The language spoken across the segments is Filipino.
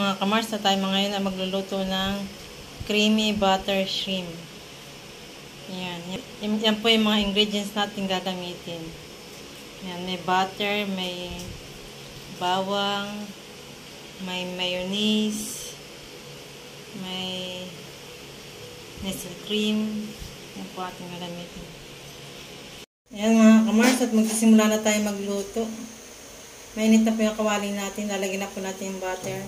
mga kamars, na tayo ngayon ay magluluto ng creamy butter shrimp. Yan po yung mga ingredients natin gagamitin. Yan, may butter, may bawang, may mayonnaise, may Nestle cream. Yan po ating gagamitin. Ayan mga kamars, at magsisimula na tayo magluto. Mainit na po yung kawali natin. Lalagyan na po natin yung butter.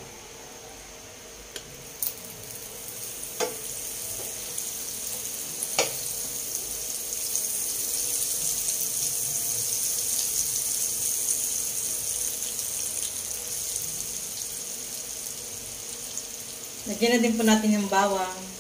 Lagyan na din po natin yung bawang.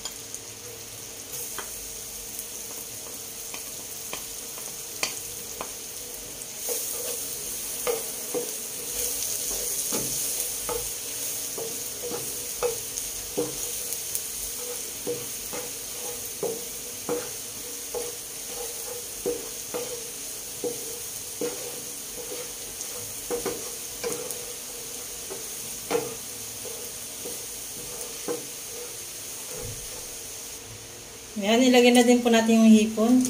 Yan, ilagay na din po natin yung hipon.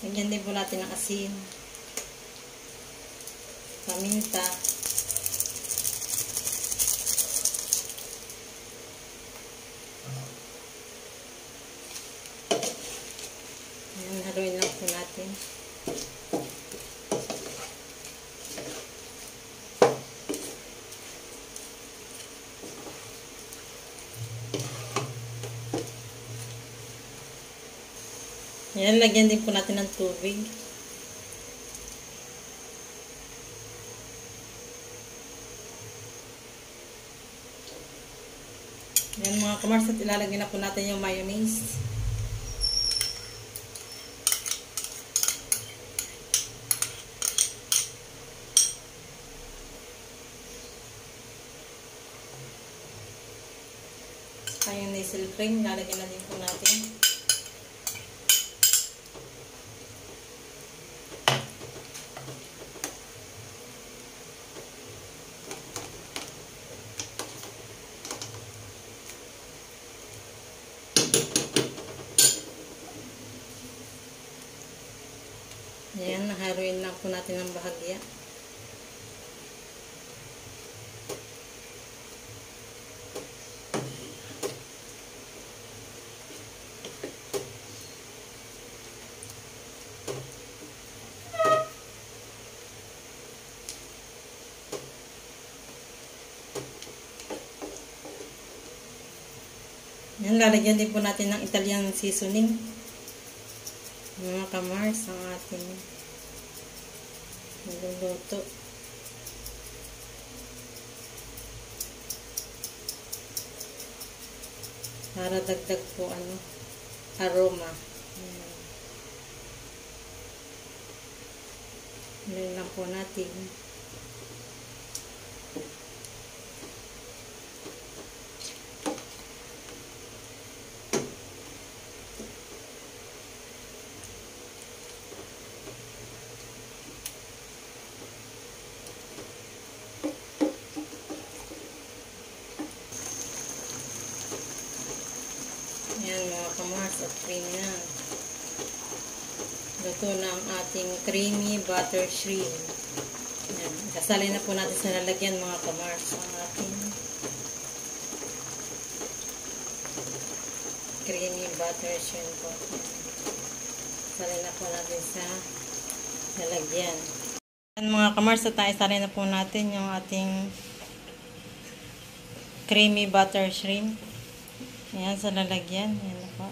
Lagyan din po natin ng asin, paminta, ayan, haluin lang po natin. Ayan, lagyan din po natin ng tubig. Yan mga kamars, at ilalagay na po natin yung mayonnaise. Kaya yung Nestle cream, ilalagay na din po natin. Ayan, nahaluin lang po natin ng bahagya. Ayan, lalagyan din po natin ng Italian seasoning. Mga kamars, ang ating niluluto. Para dagdag po aroma. Ayan lang po natin. Ayan mga kamars, at creamy na. Luto na ang ating creamy butter shrimp. Ayan, kasali na po natin sa lalagyan mga kamars ang ating creamy butter shrimp po. Kasali na po natin sa lalagyan. Ayan mga kamars, at isali na po natin yung ating creamy butter shrimp. Ayan, sa lalagyan. Ayan na po.